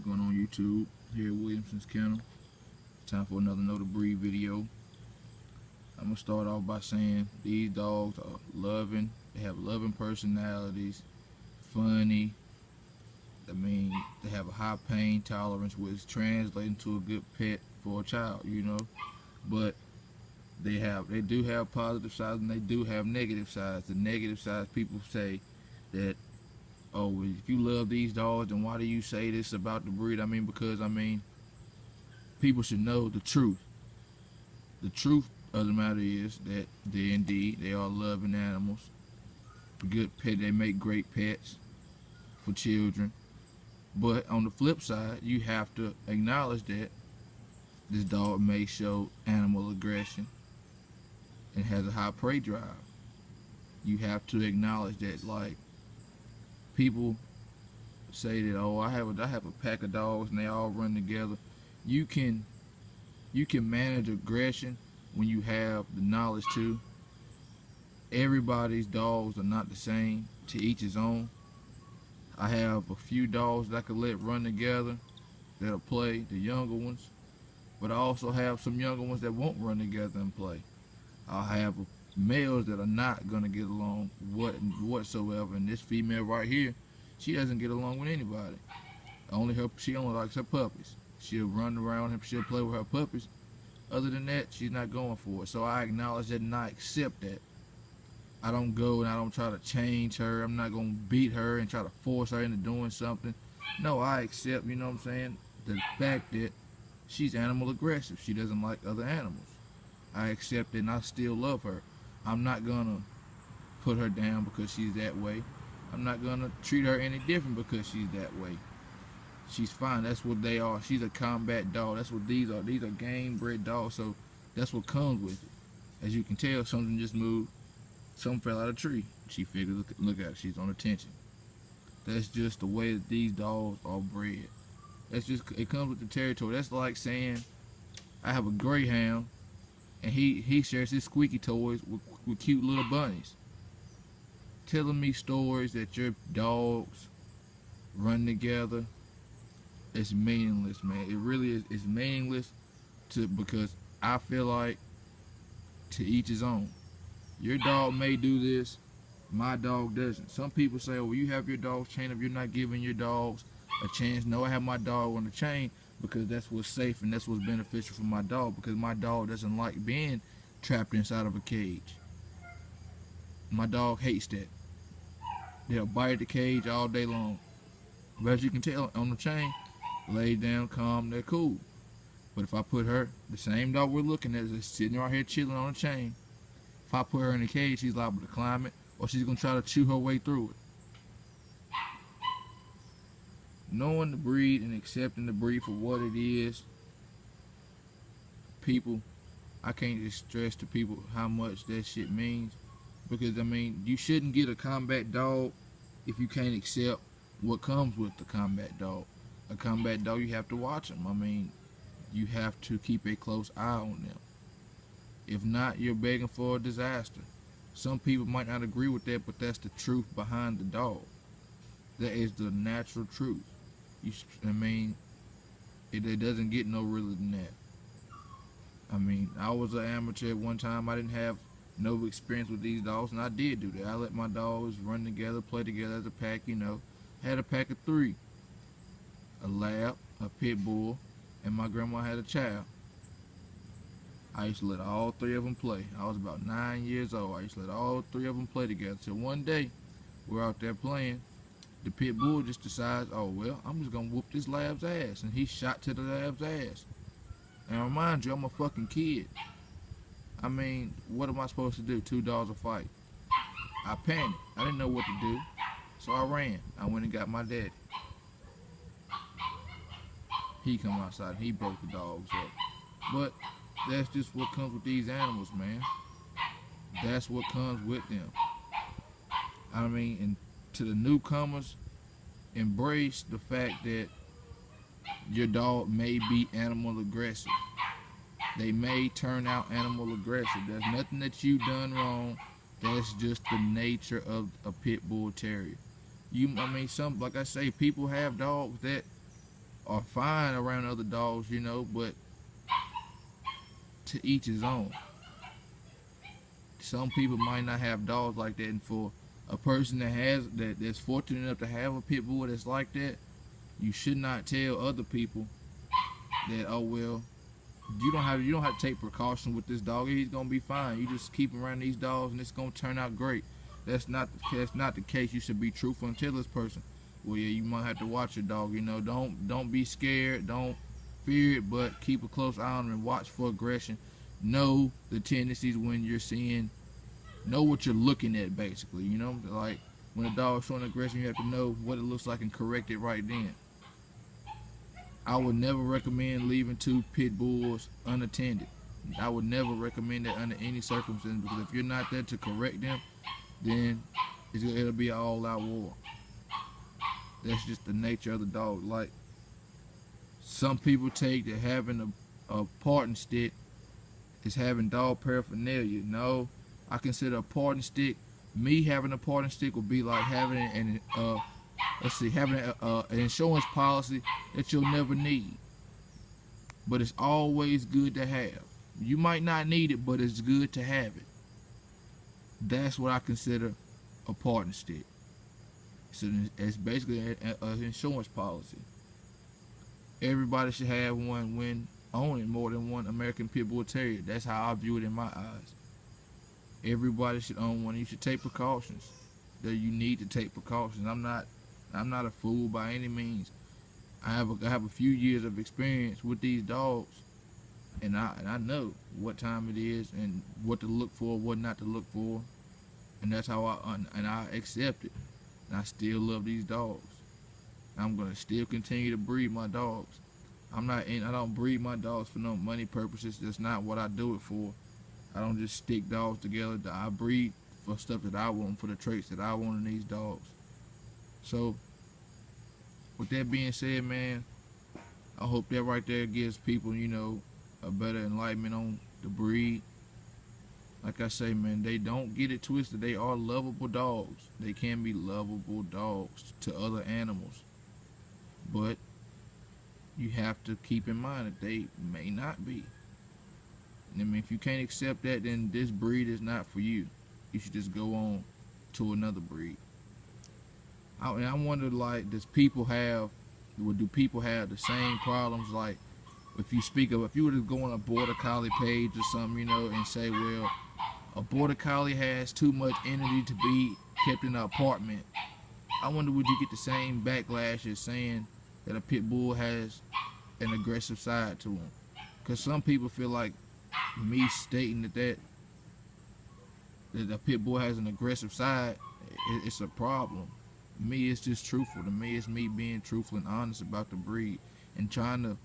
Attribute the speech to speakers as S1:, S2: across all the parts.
S1: What's going on YouTube? Here at Williamsons Kennel. Time for another Know the Breed video. I'm going to start off by saying these dogs are loving. They have loving personalities, funny. They have a high pain tolerance, which translates to a good pet for a child, But they do have positive sides and they do have negative sides. The negative sides, people say that, oh, if you love these dogs, then why do you say this about the breed? Because people should know the truth. The truth of the matter is that they are loving animals. Good pet, they make great pets for children. But on the flip side, you have to acknowledge that this dog may show animal aggression and has a high prey drive. You have to acknowledge that, like, people say that, oh, I have a pack of dogs and they all run together. You can manage aggression when you have the knowledge to. Everybody's dogs are not the same. To each his own. I have a few dogs that I could let run together that'll play, the younger ones, but I also have some younger ones that won't run together and play. I'll have males that are not gonna get along whatsoever, and this female right here, she doesn't get along with anybody. She only likes her puppies. She'll run around him, she'll play with her puppies. Other than that, she's not going for it. So I acknowledge that and I accept that. I don't go and I don't try to change her. I'm not gonna beat her and try to force her into doing something. No, I accept, the fact that she's animal aggressive. She doesn't like other animals. I accept it and I still love her. I'm not gonna put her down because she's that way. I'm not gonna treat her any different because she's that way. She's fine. That's what they are. She's a combat dog. That's what these are. These are game bred dogs. So that's what comes with it. As you can tell, something just moved. Something fell out of a tree. She figured, look at her. She's on attention. That's just the way that these dogs are bred. It comes with the territory. That's like saying I have a greyhound and he shares his squeaky toys with cute little bunnies. Telling me stories that your dogs run together, it's meaningless, man. It really is. It's meaningless because I feel like to each his own. Your dog may do this, my dog doesn't. Some people say, oh, well, you have your dogs chained up, you're not giving your dogs a chance. No, I have my dog on the chain because that's what's safe and that's what's beneficial for my dog, because my dog doesn't like being trapped inside of a cage. My dog hates that. They'll bite the cage all day long. But as you can tell, on the chain, lay down, calm, they're cool. But if I put her, the same dog we're looking at, is sitting right here chilling on the chain. If I put her in the cage, she's liable to climb it, or she's going to try to chew her way through it. Knowing the breed and accepting the breed for what it is, people, I can't just stress to people how much that shit means. Because, you shouldn't get a combat dog if you can't accept what comes with the combat dog. A combat dog, you have to watch them. You have to keep a close eye on them. If not, you're begging for a disaster. Some people might not agree with that, but that's the truth behind the dog. That is the natural truth. It doesn't get no realer than that. I was an amateur at one time. I didn't have no experience with these dogs, and I did do that. I let my dogs run together, play together as a pack, Had a pack of 3. A lab, a pit bull, and my grandma had a child. I used to let all 3 of them play. I was about 9 years old. I used to let all 3 of them play together. Till one day, we're out there playing. The pit bull just decides, oh, well, I'm just going to whoop this lab's ass. And he shot to the lab's ass. And I remind you, I'm a fucking kid. What am I supposed to do? 2 dogs a fight. I panicked. I didn't know what to do. So I ran. I went and got my daddy. He come outside and he broke the dogs up. But that's just what comes with these animals, man. That's what comes with them. And to the newcomers, embrace the fact that your dog may be animal aggressive. They may turn out animal aggressive. There's nothing that you've done wrong. That's just the nature of a pit bull terrier. Like I say, people have dogs that are fine around other dogs, you know, but to each his own. Some people might not have dogs like that, and for a person that's fortunate enough to have a pit bull that's like that, you should not tell other people that, oh well, you don't have to take precautions with this dog. He's gonna be fine. You just keep him around these dogs, and it's gonna turn out great. That's not the case. You should be truthful and tell this person, well, yeah, you might have to watch your dog. You know, don't be scared. Don't fear it, but keep a close eye on him and watch for aggression. Know the tendencies when you're seeing. Know what you're looking at, basically. You know, like when a dog's showing aggression, you have to know what it looks like and correct it right then. I would never recommend leaving 2 pit bulls unattended. I would never recommend that under any circumstance, because if you're not there to correct them, then it'll be an all-out war. That's just the nature of the dog. Like, some people take that having a parting stick is having dog paraphernalia. No, I consider a parting stick, me having a parting stick would be like having an insurance policy that you'll never need, but it's always good to have. You might not need it, but it's good to have it. That's what I consider a parting stick. So it's basically an insurance policy. Everybody should have one when owning more than one American Pit Bull Terrier. That's how I view it in my eyes. Everybody should own one. You should take precautions. That you need to take precautions. I'm not a fool by any means. I have a few years of experience with these dogs, and I know what time it is and what to look for, what not to look for, and that's how I accept it. And I still love these dogs. I'm gonna still continue to breed my dogs. I don't breed my dogs for no money purposes. That's not what I do it for. I don't just stick dogs together. I breed for stuff that I want, for the traits that I want in these dogs. So, with that being said, man, I hope that right there gives people, you know, a better enlightenment on the breed. Like I say, man, they don't get it twisted. They are lovable dogs. They can be lovable dogs to other animals. But you have to keep in mind that they may not be. I mean, if you can't accept that, then this breed is not for you. You should just go on to another breed. I wonder, like, do people have the same problems? Like, if you were to go on a border collie page or something, you know, and say, well, a border collie has too much energy to be kept in an apartment. I wonder, would you get the same backlash as saying that a pit bull has an aggressive side to him? Because some people feel like me stating that a pit bull has an aggressive side, it's a problem. Me, it's just truthful. To me, it's me being truthful and honest about the breed and trying to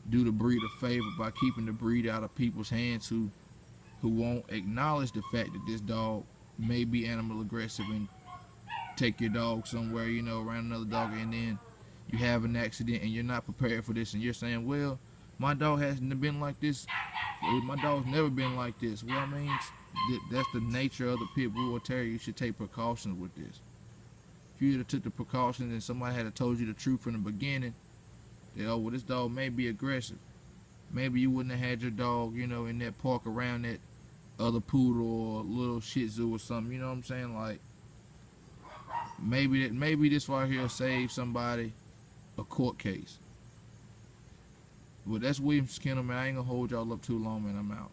S1: do the breed a favor by keeping the breed out of people's hands who won't acknowledge the fact that this dog may be animal aggressive and take your dog somewhere, you know, around another dog, and then you have an accident and you're not prepared for this, and you're saying, well, my dog hasn't been like this. My dog's never been like this. Well, I mean, that's the nature of the pit bull terrier. You should take precautions with this. If you had took the precautions and somebody had told you the truth from the beginning, that, oh, well, this dog may be aggressive. Maybe you wouldn't have had your dog, you know, in that park around that other poodle or little Shih Tzu or something. You know what I'm saying? Like, maybe this right here will save somebody a court case. Well, that's Williamsons Kennel, man. I ain't gonna hold y'all up too long, man. I'm out.